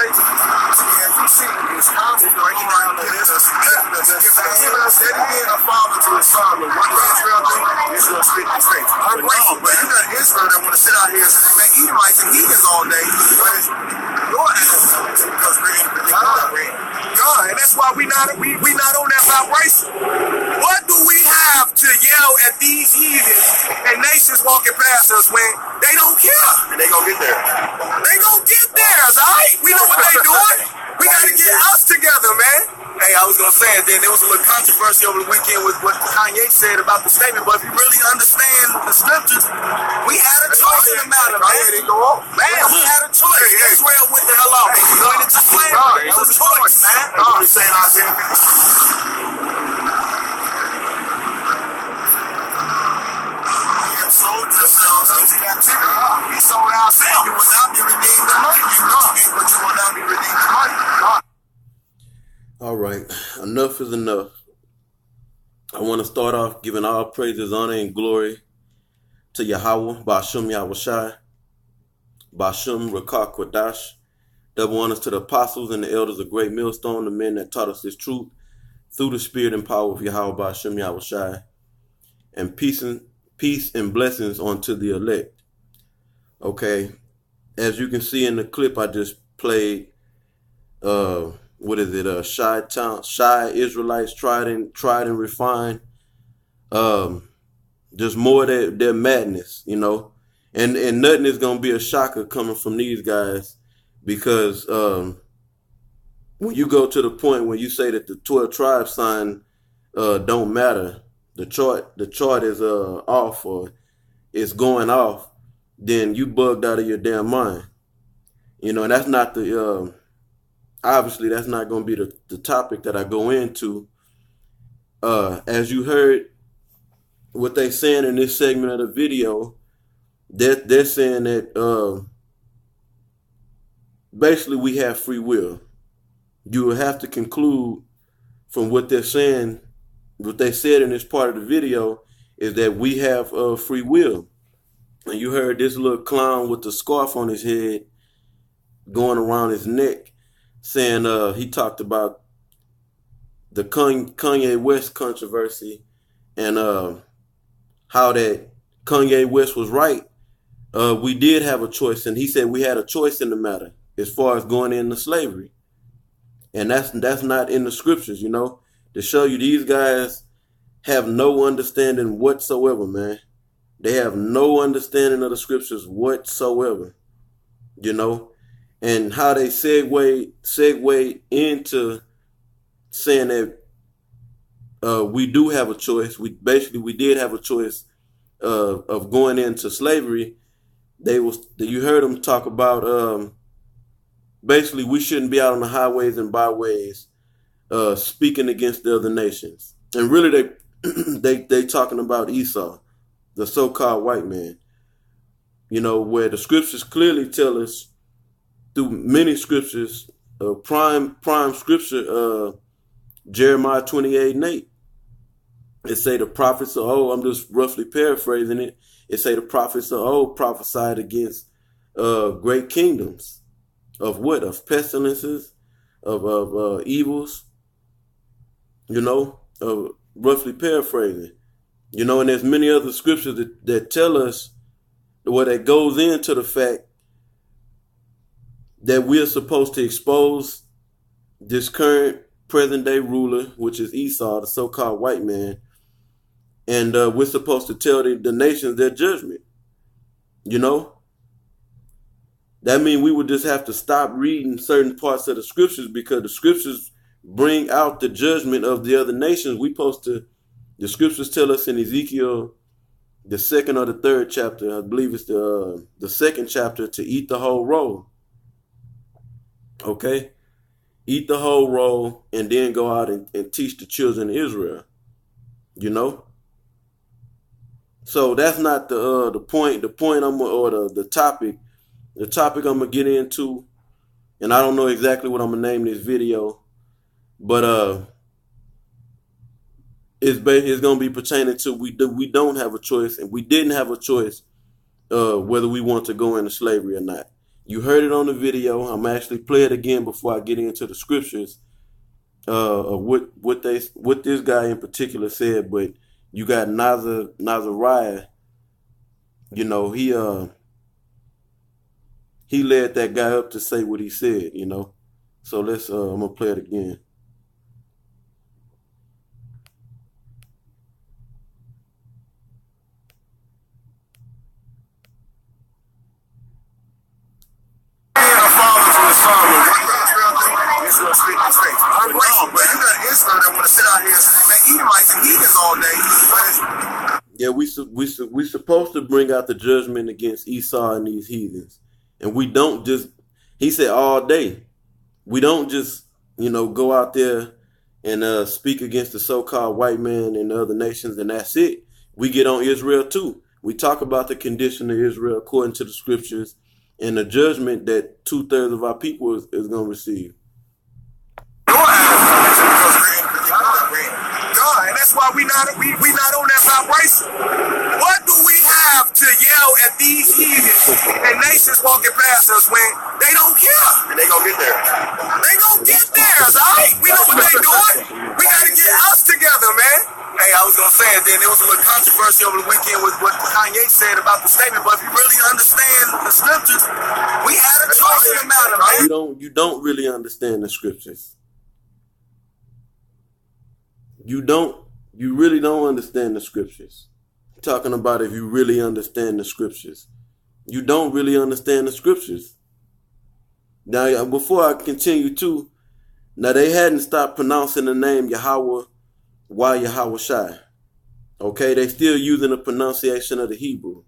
States, as you see, it's constantly breaking down the list of giving us dedicated a father to his son. But what does Israel do? Israel split the states. I'm grateful, but you got Israel that want to sit out here and say, man, Edomites and heathens all day, but it's your ass because we're in God, and that's why we not on that vibration. What do we have to yell at these heathens and nations walking past us when they don't care? And they gonna get there. They gonna get theirs, all right? We know what they doing. We gotta get us together, man. Hey, I was gonna say it then. There was a little controversy over the weekend with what Kanye said about the statement, but if you really understand the scriptures, we had a choice in the matter, man. We had a choice. Israel went the hell off. We went into slavery. It was a choice, man. That's what we're saying out there. Sold yourselves into captivity. We sold ourselves. You will not be redeemed the money. But you will not be redeemed the money. All right, enough is enough. I want to start off giving all praises, honor, and glory to Yahweh, Ba'ashum Yahushai, Ba'ashum Rakah Kwadash. Double honors to the apostles and the elders of Great Millstone, the men that taught us this truth through the spirit and power of Yahweh, Ba'ashum Yahushai. And peace and blessings unto the elect. Okay, as you can see in the clip I just played, what is it? Shy Israelites tried and refined. Just more of their madness, you know. And nothing is gonna be a shocker coming from these guys, because when you go to the point where you say that the 12 tribes sign don't matter, the chart is off or it's going off, then you bugged out of your damn mind. You know, and that's not the obviously, that's not going to be the topic that I go into. As you heard what they saying in this segment of the video, they're saying that basically we have free will. You will have to conclude from what they're saying, what they said in this part of the video, is that we have free will. And you heard this little clown with the scarf on his head going around his neck, saying he talked about the Kanye West controversy and how that Kanye West was right. We did have a choice, and he said we had a choice in the matter as far as going into slavery. And that's not in the scriptures, you know, to show you these guys have no understanding whatsoever, man. They have no understanding of the scriptures whatsoever, you know. And how they segue into saying that we do have a choice. We did have a choice of going into slavery. You heard them talk about basically we shouldn't be out on the highways and byways speaking against the other nations. And really they talking about Esau, the so-called white man. You know, where the scriptures clearly tell us, through many scriptures, prime scripture, Jeremiah 28:8. It say the prophets of old, I'm just roughly paraphrasing it. It say the prophets of old prophesied against great kingdoms of what? Of pestilences, of evils, you know, roughly paraphrasing. You know, and there's many other scriptures that tell us, where that goes into the fact that we're supposed to expose this current present day ruler, which is Esau, the so-called white man. And we're supposed to tell the nations their judgment. You know, that means we would just have to stop reading certain parts of the scriptures, because the scriptures bring out the judgment of the other nations. The scriptures tell us in Ezekiel, the 2nd or the 3rd chapter, I believe it's the 2nd chapter, to eat the whole roll. Okay, eat the whole roll and then go out and teach the children of Israel. You know, so that's not the point. The point the topic I'm gonna get into, and I don't know exactly what I'm gonna name this video, but it's gonna be pertaining to we don't have a choice, and we didn't have a choice whether we want to go into slavery or not. You heard it on the video. I'm actually play it again before I get into the scriptures of what this guy in particular said. But you got Nazariah. You know, he led that guy up to say what he said. You know, so let's I'm gonna play it again. Yeah, we supposed to bring out the judgment against Esau and these heathens, and we don't just. He said all day. We don't just go out there and speak against the so-called white man and the other nations, and that's it. We get on Israel too. We talk about the condition of Israel according to the scriptures and the judgment that 2/3 of our people is going to receive. And that's why we not on that vibration. What do we have to yell at these heathens and nations walking past us when they don't care? And they gonna get there. They gonna get theirs, all right? We know what they doing. We gotta get us together, man. Hey, I was gonna say it then. There was a little controversy over the weekend with what Kanye said about the statement, but if you really understand the scriptures, we had a choice in the matter, man. You don't really understand the scriptures. You really don't understand the scriptures. I'm talking about if you really understand the scriptures. You don't really understand the scriptures. Now, before I continue too, now they hadn't stopped pronouncing the name Yahweh while Yahweh Shai. Okay, they still using the pronunciation of the Hebrew.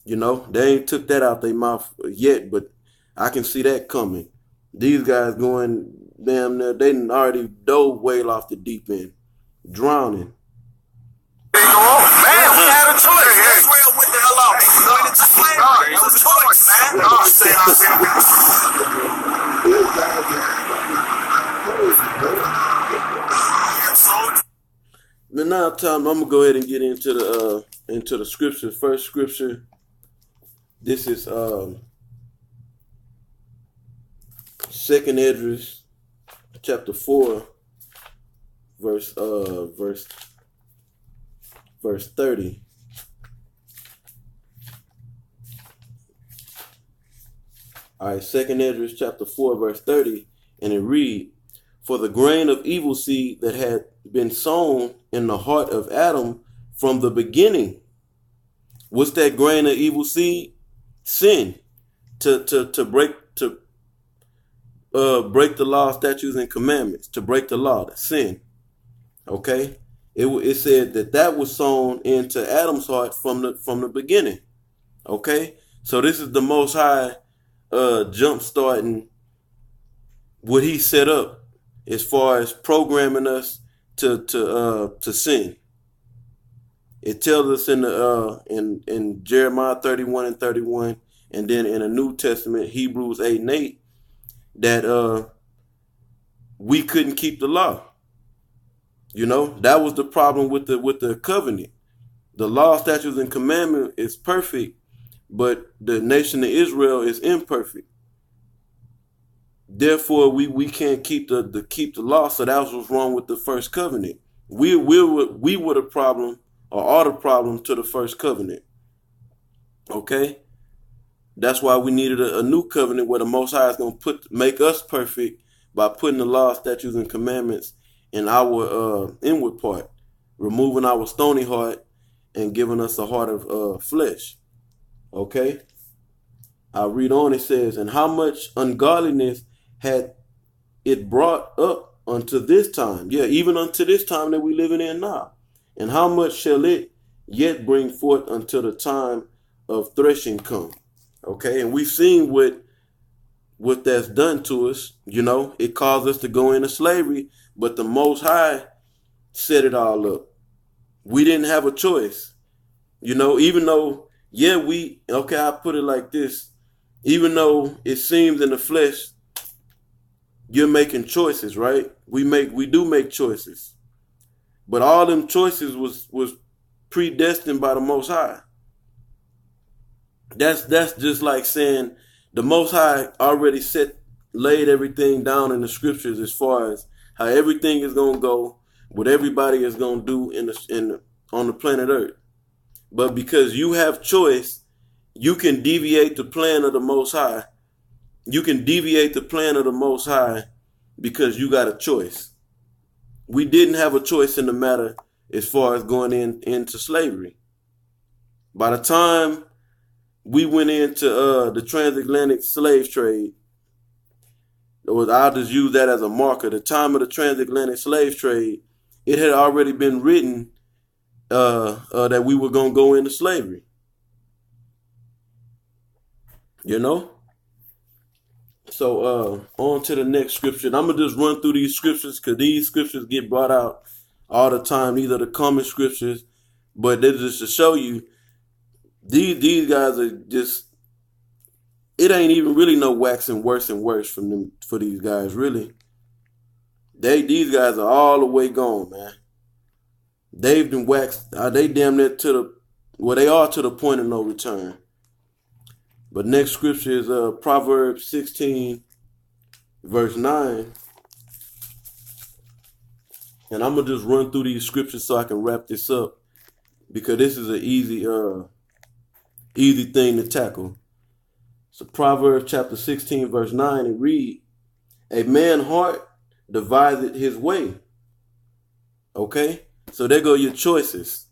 They ain't took that out their mouth yet, but I can see that coming. These guys going damn near, they done already dove way off the deep end, drowning. Man, we had a choice. Israel went the hell off. We went into slavery. It was a choice, man. But now, Tom, I'm gonna go ahead and get into the scripture. First scripture. This is 2nd Esdras, chapter 4, verse 30. All right, 2nd Esdras, chapter 4, verse 30, and it read, "For the grain of evil seed that had been sown in the heart of Adam from the beginning." What's that grain of evil seed? Sin. To break the law, statutes, and commandments. To break the law, that's sin. Okay, it said that was sown into Adam's heart from the beginning. Okay, so this is the Most High jump starting what He set up as far as programming us to sin. It tells us in Jeremiah 31 and 31, and then in the New Testament, Hebrews 8 and 8. That we couldn't keep the law. That was the problem with the covenant. The law, statutes, and commandment is perfect, but the nation of Israel is imperfect. Therefore, we can't keep the law. So that was what's wrong with the first covenant. We were the problem, or are the problem to the first covenant. Okay. That's why we needed a new covenant where the Most High is going to make us perfect by putting the law, statutes, and commandments in our inward part, removing our stony heart and giving us a heart of flesh. Okay? I read on, it says, "And how much ungodliness had it brought up unto this time?" Yeah, even unto this time that we living in now. "And how much shall it yet bring forth until the time of threshing come?" Okay, and we've seen what that's done to us. It caused us to go into slavery, but the Most High set it all up. We didn't have a choice. Even though, I put it like this, even though it seems in the flesh, you're making choices, right? We do make choices. But all them choices was predestined by the Most High. That's just like saying the Most High already laid everything down in the scriptures as far as how everything is gonna go, what everybody is gonna do on the planet Earth. But because you have choice, you can deviate the plan of the Most High. You can deviate the plan of the Most High because you got a choice. We didn't have a choice in the matter as far as going into slavery. By the time we went into the transatlantic slave trade, I'll just use that as a marker. The time of the transatlantic slave trade, it had already been written that we were going to go into slavery. You know? So on to the next scripture. And I'm going to just run through these scriptures because these scriptures get brought out all the time. These are the common scriptures. But they're just to show you, these guys are just, it ain't even really no waxing worse and worse from them for these guys, really. These guys are all the way gone, man. They've been waxed. They damn near they are to the point of no return. But next scripture is Proverbs 16, verse 9. And I'm going to just run through these scriptures so I can wrap this up, because this is an easy thing to tackle. So Proverbs chapter 16, verse 9, it reads, "A man's heart deviseth his way." Okay? So there go your choices.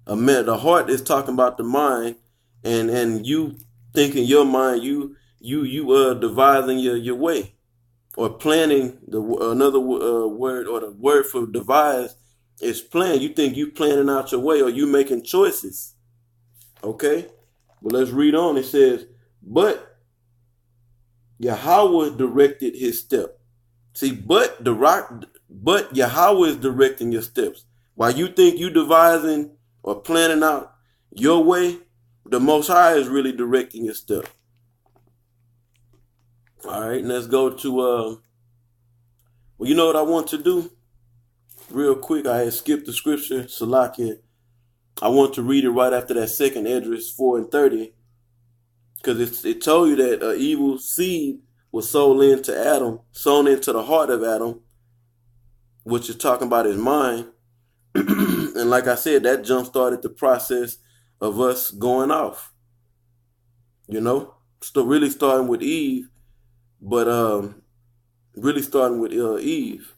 The heart is talking about the mind, and you think in your mind, you devising your way, or planning. Another word, or the word for devise is plan. You think you planning out your way, or you making choices. Okay? But let's read on. It says, "But Yahweh directed his step." See, but Yahweh is directing your steps. While you think you devising or planning out your way, the Most High is really directing your step. All right, and let's go to, well, you know what I want to do? Real quick, I had skipped the scripture, Salakia. I want to read it right after that second Esdras 4 and 30, because it told you that an evil seed was sown into the heart of Adam, which is talking about his mind. And like I said, that jump started the process of us going off. You know, still really starting with Eve, but really starting with Eve.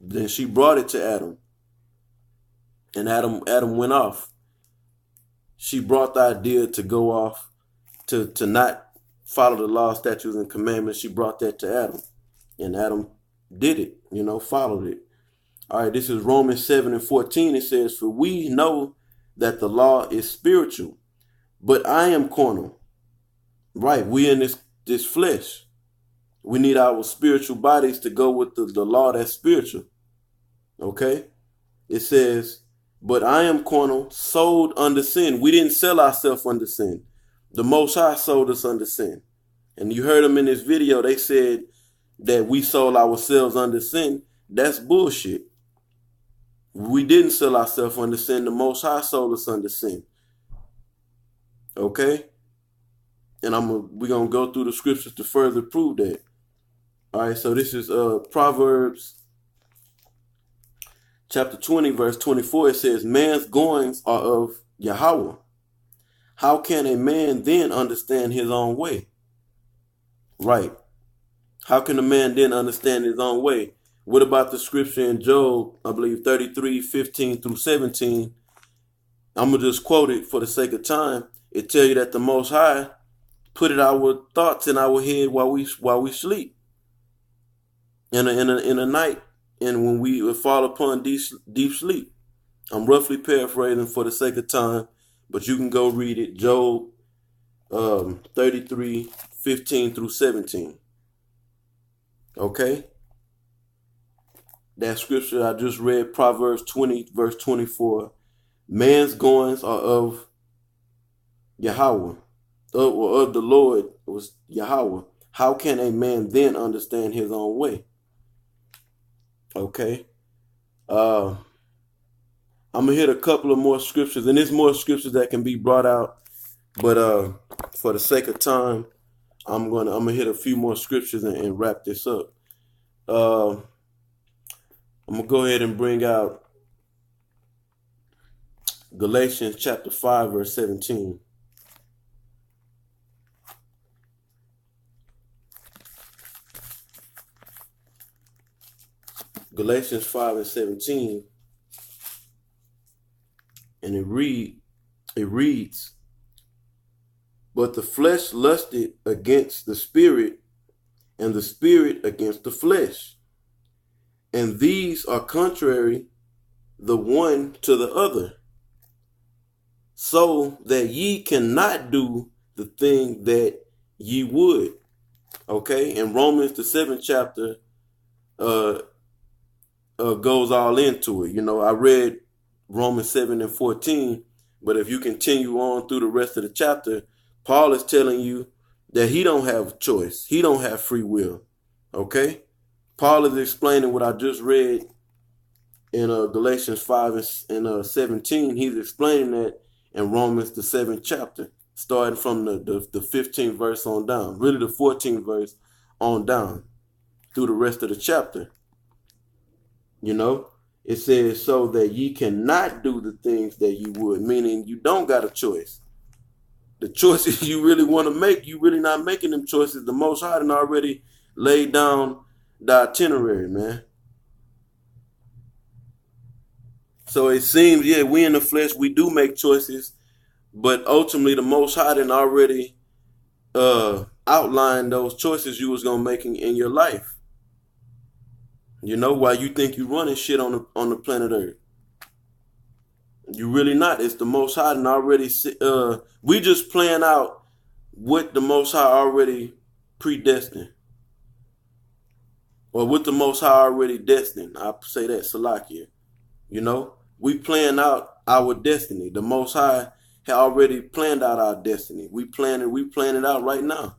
Then she brought it to Adam, and Adam went off. She brought the idea to go off, to not follow the law, statutes, and commandments. She brought that to Adam, and Adam did it. Followed it. All right, this is Romans 7 and 14. It says, "For we know that the law is spiritual, but I am carnal." Right, we in this flesh. We need our spiritual bodies to go with the law that's spiritual. Okay? It says, "But I am carnal, sold under sin." We didn't sell ourselves under sin. The Most High sold us under sin. And you heard them in this video, they said that we sold ourselves under sin. That's bullshit. We didn't sell ourselves under sin. The Most High sold us under sin. Okay? And we're going to go through the scriptures to further prove that. All right, so this is Proverbs chapter 20, verse 24. It says, "Man's goings are of Yahweh. How can a man then understand his own way?" Right. How can a man then understand his own way? What about the scripture in Job, I believe 33, 15 through 17? I'm going to just quote it for the sake of time. It tells you that the Most High put our thoughts in our head while we sleep. In a night, and when we would fall upon deep sleep. I'm roughly paraphrasing for the sake of time, but you can go read it. Job 33, 15 through 17. Okay? That scripture I just read, Proverbs 20, verse 24. "Man's goings are of Yahweh, or of the Lord was Yahweh. How can a man then understand his own way?" Okay. I'm going to hit a couple of more scriptures, and there's more scriptures that can be brought out But for the sake of time, I'm gonna hit a few more scriptures and wrap this up. I'm gonna go ahead and bring out Galatians chapter 5, verse 17. Galatians 5 and 17, and it reads, but the flesh lusted against the spirit, and the spirit against the flesh. And these are contrary the one to the other, so that ye cannot do the thing that ye would. Okay, in Romans the 7th chapter goes all into it. You know, I read Romans 7 and 14, but if you continue on through the rest of the chapter, Paul is telling you that he don't have a choice. He don't have free will. Okay? Paul is explaining what I just read in Galatians 5 and 17. He's explaining that in Romans the 7th chapter, starting from the 15th verse on down, really the 14th verse on down through the rest of the chapter. You know, it says, so that ye cannot do the things that you would, meaning you don't got a choice. The choices you really want to make, you really not making them choices. The Most High done already laid down the itinerary, man. So it seems, yeah, we in the flesh, we do make choices, but ultimately the Most High done already outlined those choices you was gonna make in your life. You know, why you think you running shit on the planet Earth. You really not. It's the Most High and already. We just playing out what the Most High already predestined, or what the Most High already destined. I say that Salakia. You know, we playing out our destiny. The Most High had already planned out our destiny. We playing it out right now.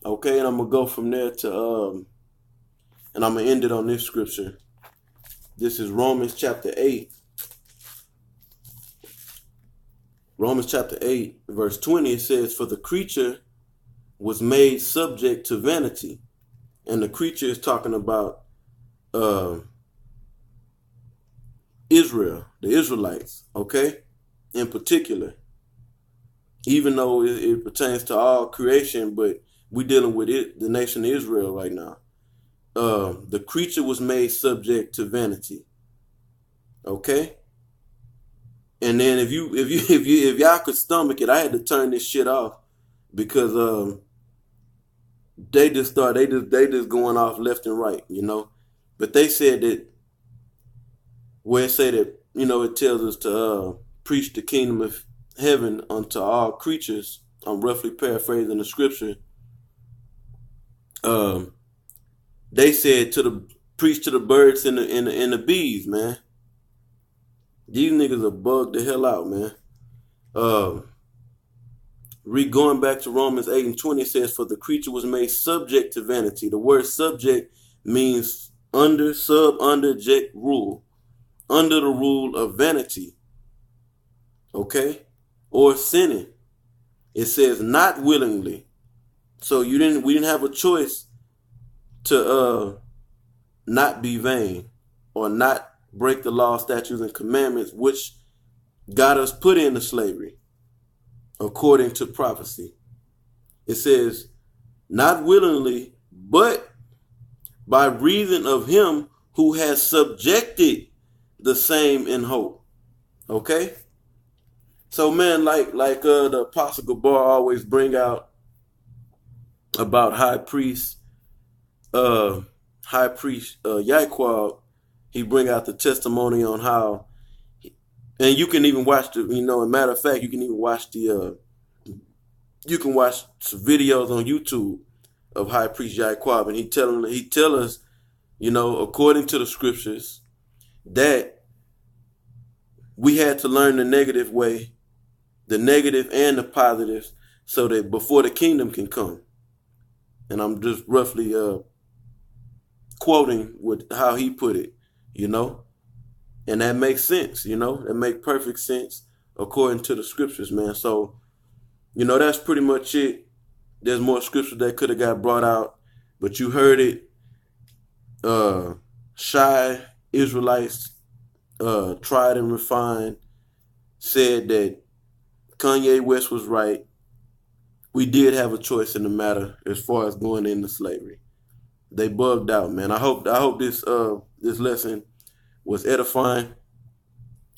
Okay, and I'm gonna go from there to and I'm going to end it on this scripture. This is Romans chapter 8. Romans chapter 8, verse 20, it says, for the creature was made subject to vanity. And the creature is talking about Israel, the Israelites, okay? In particular. Even though it pertains to all creation, but we're dealing with it, the nation of Israel right now. The creature was made subject to vanity. Okay? And then if y'all could stomach it, I had to turn this shit off because they just going off left and right, you know. But they said that where it say that, you know, it tells us to preach the kingdom of heaven unto all creatures. I'm roughly paraphrasing the scripture. They said preach to the birds and the bees, man. These niggas are bugged the hell out, man. Going back to Romans 8 and 20, it says, for the creature was made subject to vanity. The word subject means under, rule. Under the rule of vanity. Okay? Or sinning. It says not willingly. So we didn't have a choice to not be vain or not break the law, statutes, and commandments which got us put into slavery according to prophecy. It says not willingly, but by reason of him who has subjected the same in hope. Okay? So man, like the Apostle Gabar always bring out about high priest Yaquab, he bring out the testimony on how, and you can even watch the, you know, as a matter of fact, you can even watch you can watch some videos on YouTube of high priest Yaquab, and he tell us, you know, according to the scriptures, that we had to learn the negative way, the negative and the positives, so that before the kingdom can come. And I'm just roughly quoting with how he put it, you know, and that makes sense, you know, that make perfect sense according to the scriptures, man. So, that's pretty much it. There's more scriptures that could have got brought out, but you heard it. Shy Israelites, tried and refined, said that Kanye West was right. We did have a choice in the matter as far as going into slavery. They bugged out, man. I hope this lesson was edifying.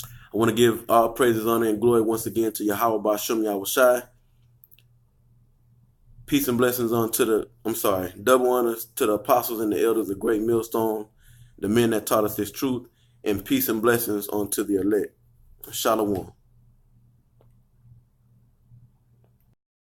I want to give all praises, honor, and glory once again to Yahweh Ba'Shem Yahushai. Peace and blessings double honors to the apostles and the elders of Great Millstone, the men that taught us this truth, and peace and blessings unto the elect. Shalom.